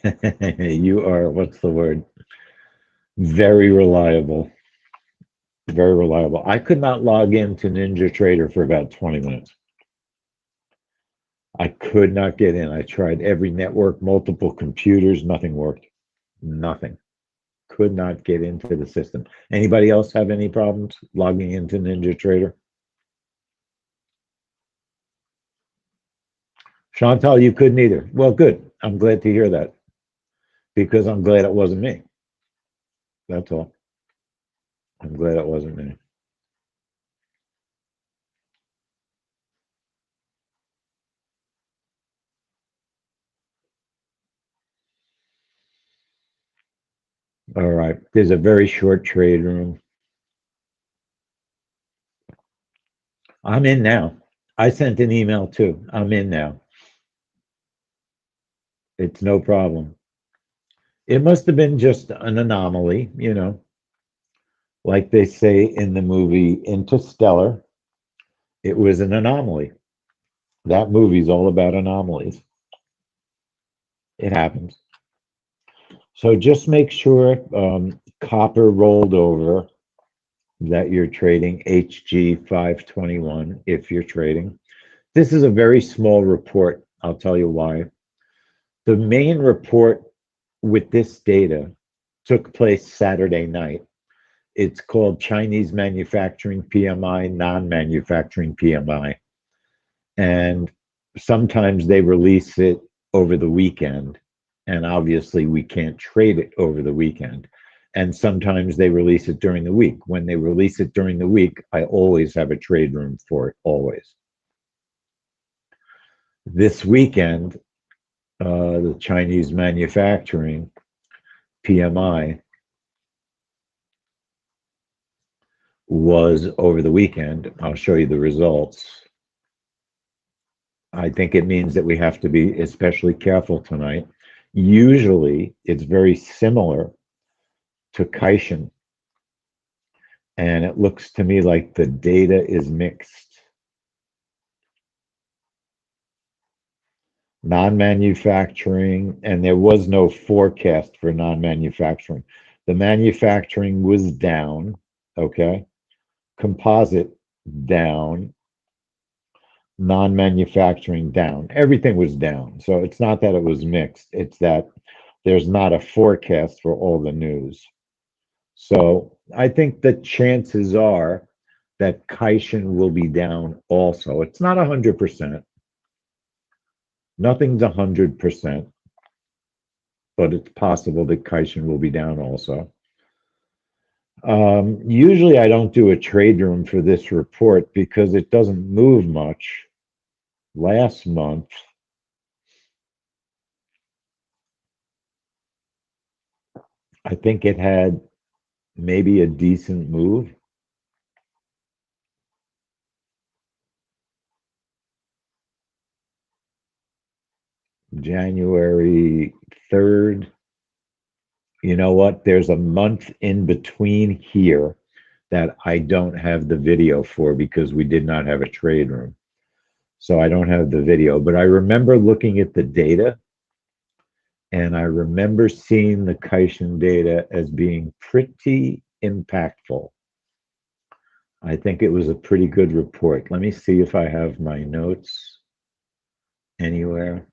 You are, what's the word? Very reliable. Very reliable. I could not log into NinjaTrader for about 20 minutes. I could not get in. I tried every network, multiple computers, nothing worked. Nothing. Could not get into the system. Anybody else have any problems logging into NinjaTrader? Chantal, you couldn't either. Well, good. I'm glad to hear that because I'm glad it wasn't me. That's all. I'm glad it wasn't me. All right. There's a very short trade room. I'm in now. I sent an email too. I'm in now. It's no problem. It must have been just an anomaly, like they say in the movie Interstellar. It was an anomaly. That movie's all about anomalies. It happens. So just make sure copper rolled over, that you're trading HG 521 if you're trading. This is a very small report. I'll tell you why. The main report with this data took place Saturday night. It's called Chinese Manufacturing PMI, Non-Manufacturing PMI. And sometimes they release it over the weekend. And obviously we can't trade it over the weekend. And sometimes they release it during the week. When they release it during the week, I always have a trade room for it, always. This weekend, the Chinese Manufacturing PMI was over the weekend. I'll show you the results. I think it means that we have to be especially careful tonight. Usually, it's very similar to Caixin, and it looks to me like the data is mixed. Non-manufacturing, and there was no forecast for non-manufacturing. The manufacturing was down, okay? Composite down, non-manufacturing down. Everything was down. So it's not that it was mixed, it's that there's not a forecast for all the news. So I think the chances are that Caixin will be down also. It's not 100%. Nothing's 100%, but it's possible that Caixin will be down also. Usually I don't do a trade room for this report because it doesn't move much. Last month, I think it had maybe a decent move. January 3rd. You know what? There's a month in between here that I don't have the video for because we did not have a trade room. So I don't have the video, but I remember looking at the data and I remember seeing the Caixin data as being pretty impactful. I think it was a pretty good report. Let me see if I have my notes anywhere.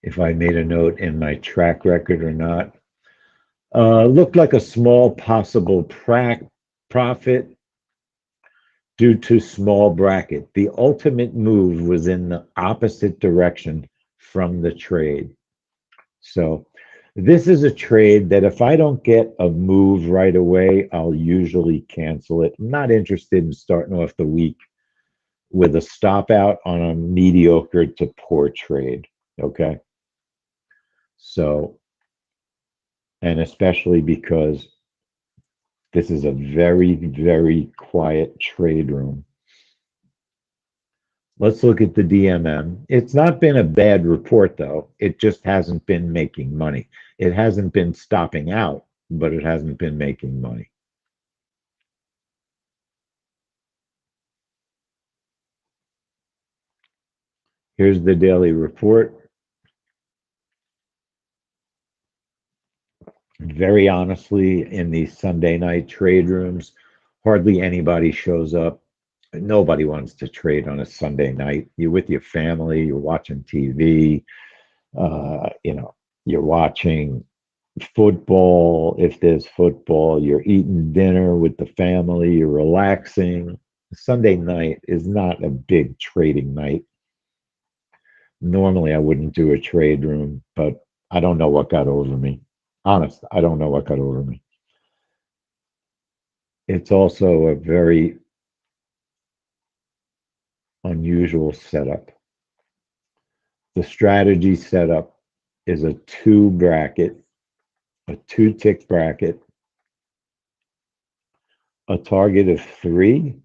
If I made a note in my track record or not. Looked like a small possible profit due to small bracket. The ultimate move was in the opposite direction from the trade. So this is a trade that if I don't get a move right away, I'll usually cancel it. I'm not interested in starting off the week with a stop out on a mediocre to poor trade, okay? So, and especially because this is a very, very quiet trade room. Let's look at the DMM. It's not been a bad report, though. It just hasn't been making money. It hasn't been stopping out, but it hasn't been making money. Here's the daily report. Very honestly, in these Sunday night trade rooms, hardly anybody shows up. Nobody wants to trade on a Sunday night. You're with your family, you're watching TV, you know, you're watching football. If there's football, you're eating dinner with the family, you're relaxing. Sunday night is not a big trading night. Normally, I wouldn't do a trade room, but I don't know what got over me. Honest, I don't know what got over me. It's also a very unusual setup. The strategy setup is a a two tick bracket, a target of 3,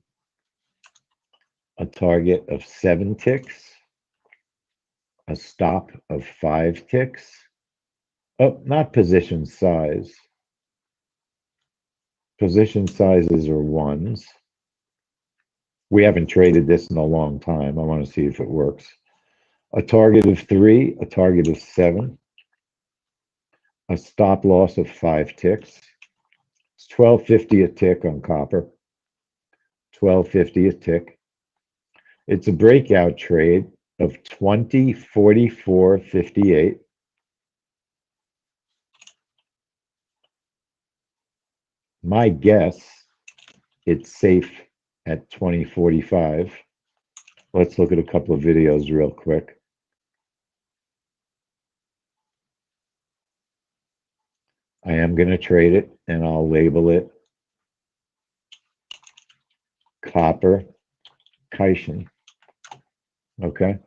a target of 7 ticks, a stop of 5 ticks. Oh, not position size. Position sizes are 1s. We haven't traded this in a long time. I want to see if it works. A target of 3, a target of 7, a stop loss of 5 ticks. It's 12.50 a tick on copper. 12.50 a tick. It's a breakout trade of 20.44.58. My guess, it's safe at 20.45. Let's look at a couple of videos real quick. I am going to trade it, and I'll label it copper Caixin. Okay.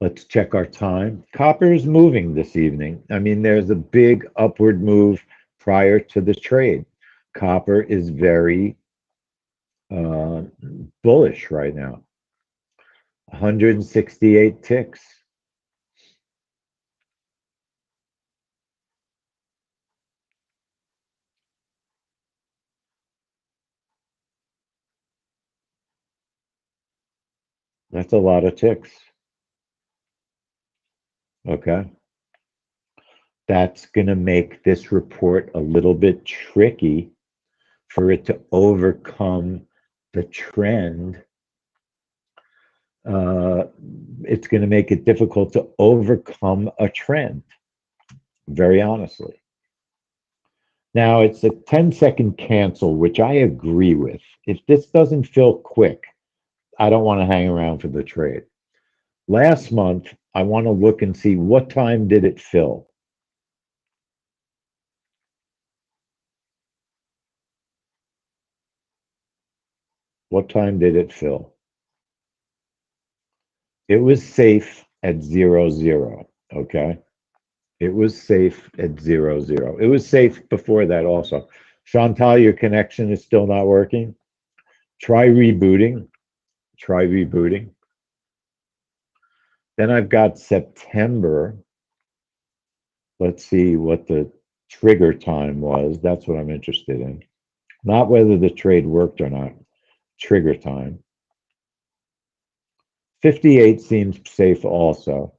Let's check our time. Copper is moving this evening. I mean, there's a big upward move prior to the trade. Copper is very bullish right now. 168 ticks. That's a lot of ticks. Okay. That's going to make this report a little bit tricky for it to overcome the trend. It's going to make it difficult to overcome a trend, very honestly. Now, it's a 10-second cancel, which I agree with. If this doesn't fill quick, I don't want to hang around for the trade. Last month, I want to look and see what time did it fill. What time did it fill? It was safe at 0.0, okay? It was safe at 0.0. It was safe before that also. Chantal, your connection is still not working. Try rebooting. Try rebooting. Then I've got September. Let's see what the trigger time was. That's what I'm interested in. Not whether the trade worked or not. Trigger time. 58 seems safe also.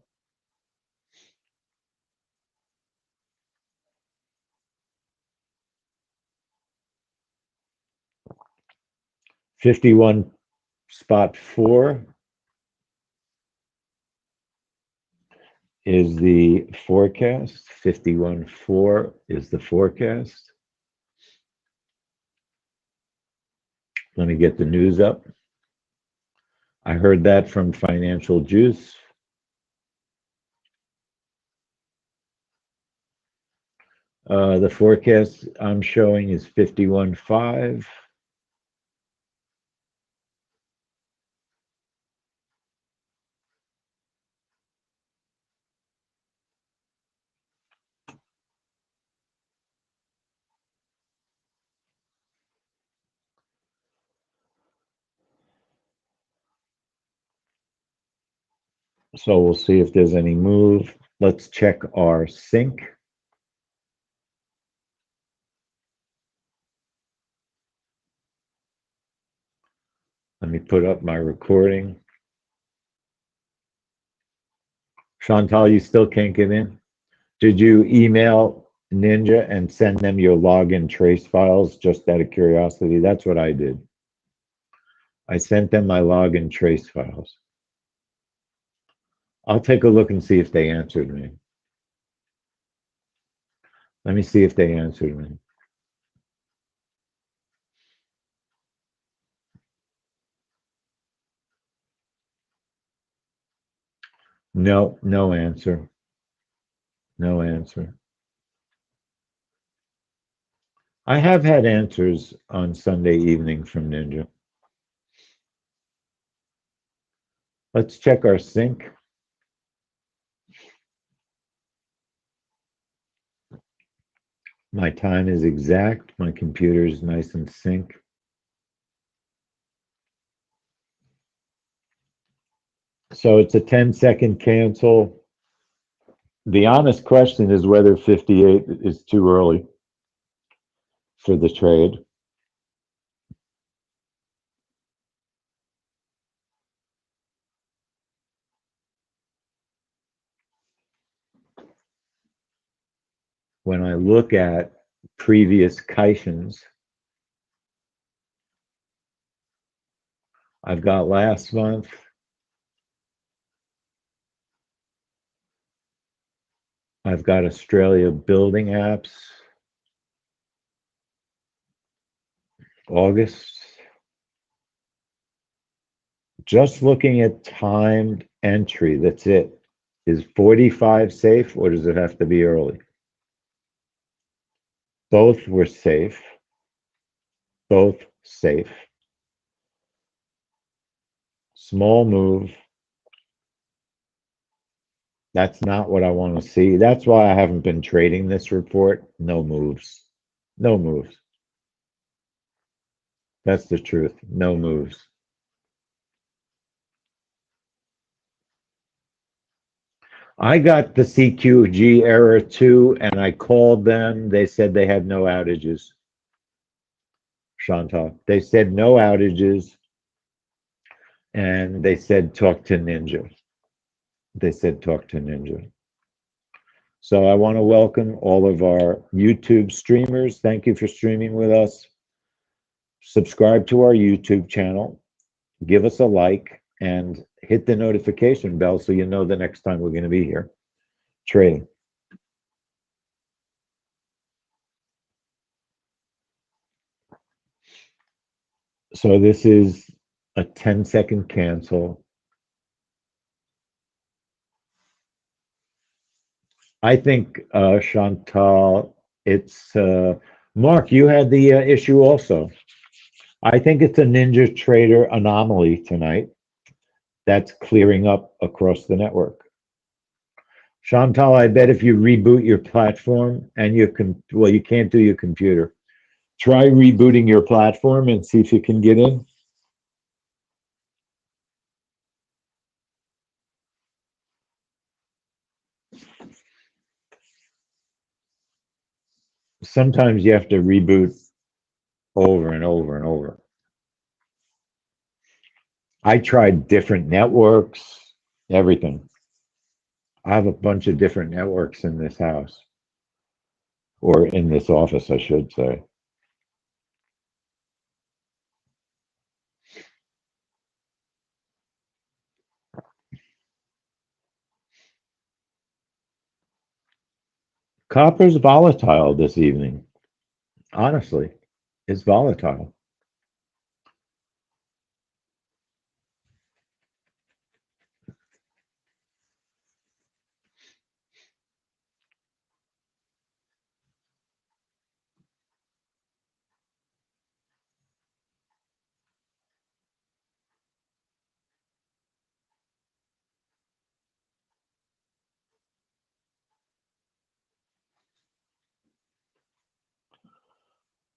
$51.4 is the forecast. 51.4 is the forecast. Let me get the news up. I heard that from Financial Juice. The forecast I'm showing is 51.5. So we'll see if there's any move. Let's check our sync. me put up my recording. Chantal, you still can't get in? Did you email Ninja and send them your login trace files just out of curiosity? That's what I did. I sent them my login trace files. I'll take a look and see if they answered me. Let me see if they answered me. No, no answer. No answer. I have had answers on Sunday evening from Ninja. Let's check our sync. My time is exact. My computer is nice and sync. So it's a 10-second cancel. The honest question is whether 58 is too early for the trade. When I look at previous Caixins, I've got last month, I've got Australia building apps, August. Just looking at timed entry, that's it. Is 45 safe or does it have to be early? Both were safe. Both safe. Small move. That's not what I want to see. That's why I haven't been trading this report. No moves. No moves. That's the truth. No moves. I got the CQG error too, and I called them. They said they had no outages. Chantal. They said no outages, and they said talk to Ninja. They said talk to Ninja. So I want to welcome all of our YouTube streamers. Thank you for streaming with us. Subscribe to our YouTube channel. Give us a like and hit the notification bell so you know the next time we're going to be here trading. So this is a 10-second cancel. I think, Chantal, it's, Mark, you had the issue also. I think it's a Ninja Trader anomaly tonight that's clearing up across the network. Chantal, I bet if you reboot your platform and you can, well, you can't do your computer. Try rebooting your platform and see if you can get in. Sometimes you have to reboot over and over and over. I tried different networks, everything. I have a bunch of different networks in this house, or in this office, I should say. Copper's volatile this evening. Honestly, it's volatile.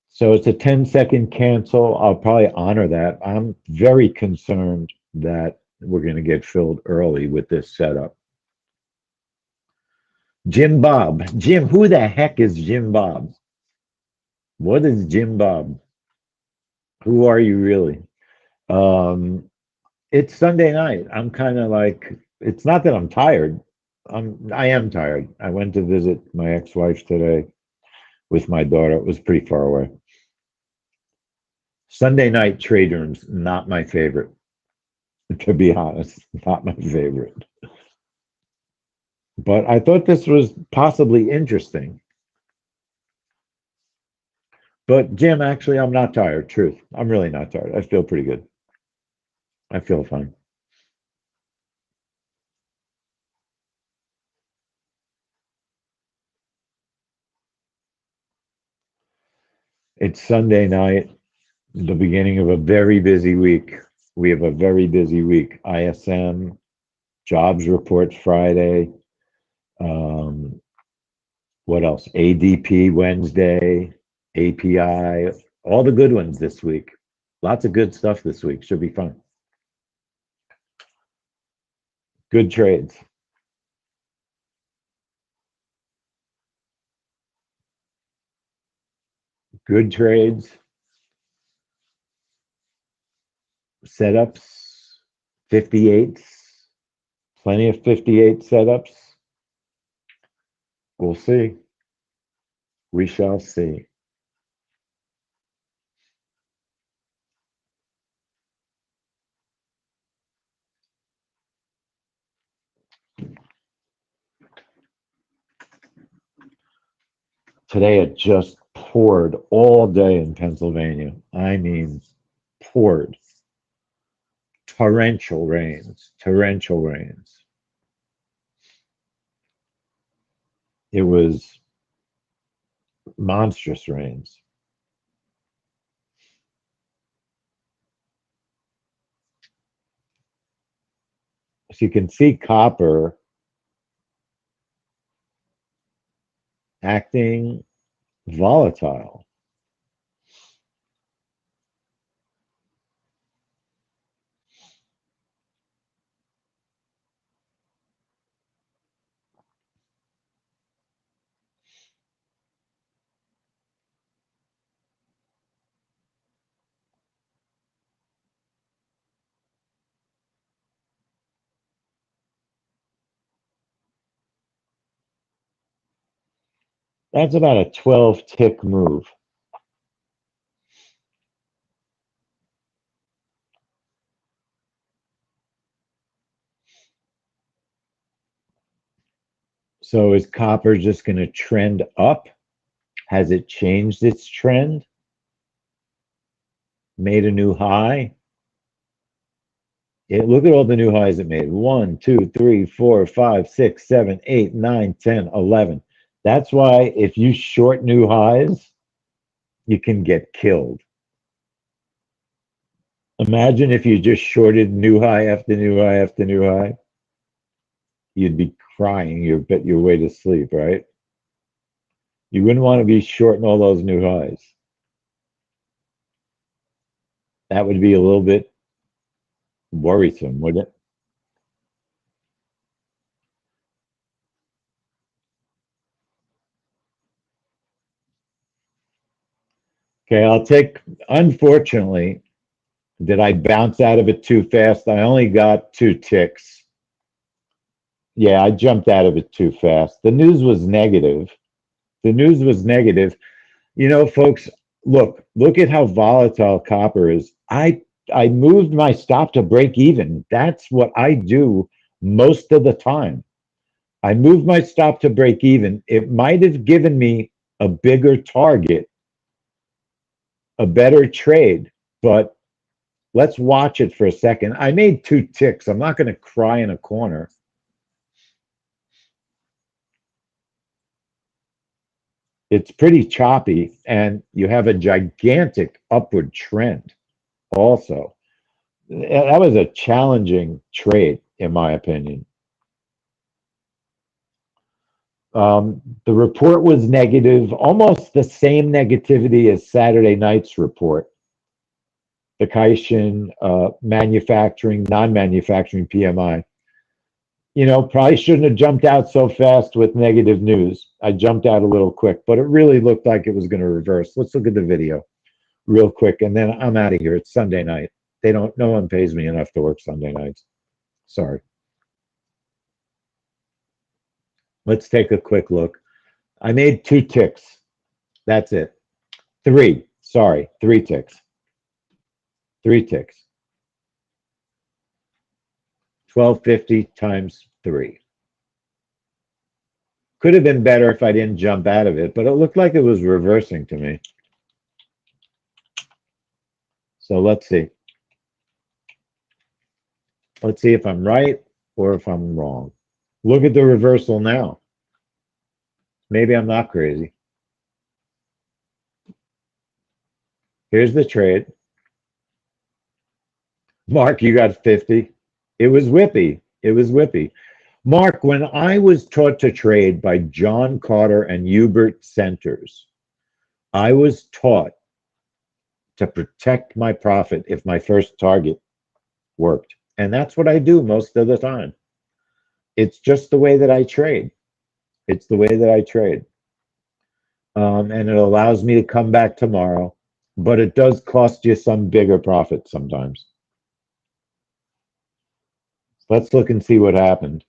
So it's a 10-second cancel. I'll probably honor that. I'm very concerned that we're going to get filled early with this setup. Jim Bob. Jim, who the heck is Jim Bob? What is Jim Bob? Who are you really? Um, it's Sunday night. I'm kind of like, it's not that I'm tired. I am tired. I went to visit my ex-wife today with my daughter. It was pretty far away. Sunday night trade rooms, not my favorite, to be honest, not my favorite. But I thought this was possibly interesting. But Jim, actually, I'm not tired. Truth, I'm really not tired. I feel pretty good. I feel fine. It's Sunday night, the beginning of a very busy week. We have a very busy week. ISM, jobs report Friday. Um, what else? ADP Wednesday, API, all the good ones this week. Lots of good stuff this week. Should be fun. Good trades. Good trades. Setups, 58s, plenty of 58 setups. We'll see. We shall see. Today it just poured all day in Pennsylvania. I mean, poured. Torrential rains, torrential rains. It was monstrous rains. So you can see copper acting volatile. That's about a 12 tick move. So is copper just going to trend up? Has it changed its trend? Made a new high? Look at all the new highs it made. 1, 2, 3, 4, 5, 6, 7, 8, 9, 10, 11. That's why if you short new highs, you can get killed. Imagine if you just shorted new high after new high after new high. You'd be crying your way to sleep, right? You wouldn't want to be shorting all those new highs. That would be a little bit worrisome, wouldn't it? Okay, unfortunately, did I bounce out of it too fast? I only got 2 ticks. Yeah, I jumped out of it too fast. The news was negative. The news was negative. You know, folks, look at how volatile copper is. I moved my stop to break even. That's what I do most of the time. I moved my stop to break even. It might have given me a bigger target, a better trade, but let's watch it for a second. I made 2 ticks. I'm not going to cry in a corner. It's pretty choppy, and you have a gigantic upward trend also. That was a challenging trade, in my opinion. The report was negative, almost the same negativity as Saturday night's report. The Caixin manufacturing, non-manufacturing PMI. You know, probably shouldn't have jumped out so fast with negative news. I jumped out a little quick, but it really looked like it was going to reverse. Let's look at the video real quick, and then I'm out of here. It's Sunday night. No one pays me enough to work Sunday nights. Sorry. Let's take a quick look. I made 2 ticks. That's it. 3. Sorry, 3 ticks. 3 ticks. 1250 times 3. Could have been better if I didn't jump out of it, but it looked like it was reversing to me. So let's see. Let's see if I'm right or if I'm wrong. Look at the reversal now. Maybe I'm not crazy. Here's the trade. Mark, you got 50. It was whippy. It was whippy. Mark, when I was taught to trade by John Carter and Hubert Centers, I was taught to protect my profit if my first target worked. And that's what I do most of the time. It's just the way that I trade. It's the way that I trade. And it allows me to come back tomorrow, but it does cost you some bigger profit sometimes. Let's look and see what happened.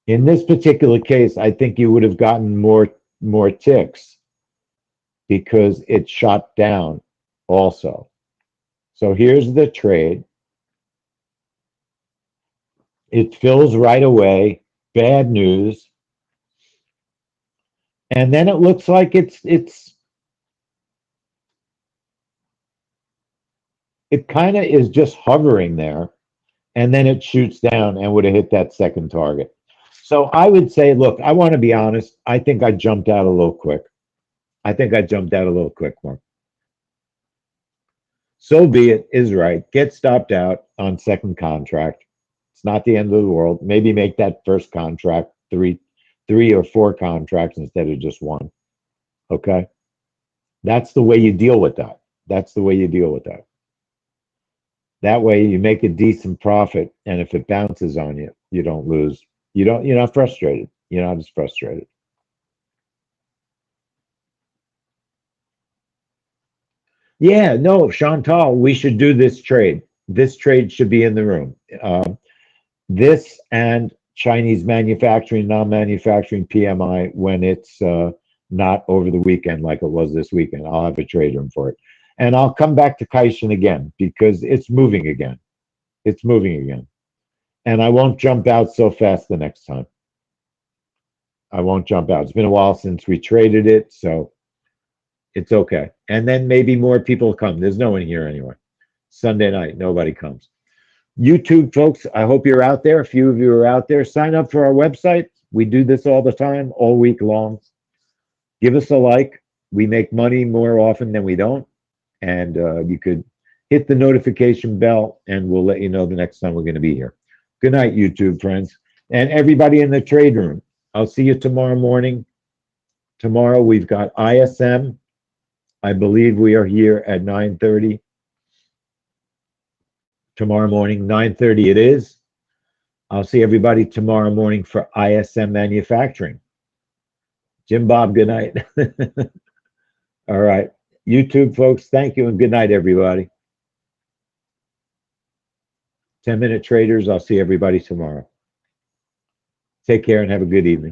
In this particular case, I think you would have gotten more ticks because it shot down also. So here's the trade. It fills right away. Bad news. And then it looks like it kind of is just hovering there, and then it shoots down and would have hit that second target. So I would say, look, I want to be honest. I think I jumped out a little quick. Mark. So be it, is right. Get stopped out on second contract. It's not the end of the world. Maybe make that first contract 3 or 4 contracts instead of just 1. Okay? That's the way you deal with that. That way you make a decent profit, and if it bounces on you, you don't lose. You're not frustrated. You're not as frustrated. Yeah, no, Chantal, we should do this trade. This trade should be in the room. This and Chinese manufacturing, non-manufacturing PMI when it's not over the weekend like it was this weekend. I'll have a trade room for it. And I'll come back to Caixin again because it's moving again. And I won't jump out so fast the next time. It's been a while since we traded it, so it's okay. And then maybe more people come. There's no one here anyway. Sunday night, nobody comes. YouTube folks, I hope you're out there. A few of you are out there. Sign up for our website. We do this all the time, all week long. Give us a like. We make money more often than we don't. And you could hit the notification bell, and we'll let you know the next time we're going to be here. Good night, YouTube friends. And everybody in the trade room, I'll see you tomorrow morning. Tomorrow we've got ISM. I believe we are here at 9:30. Tomorrow morning, 9:30 it is. I'll see everybody tomorrow morning for ISM manufacturing. Jim Bob, good night. All right. YouTube folks, thank you and good night, everybody. 10-minute traders, I'll see everybody tomorrow. Take care and have a good evening.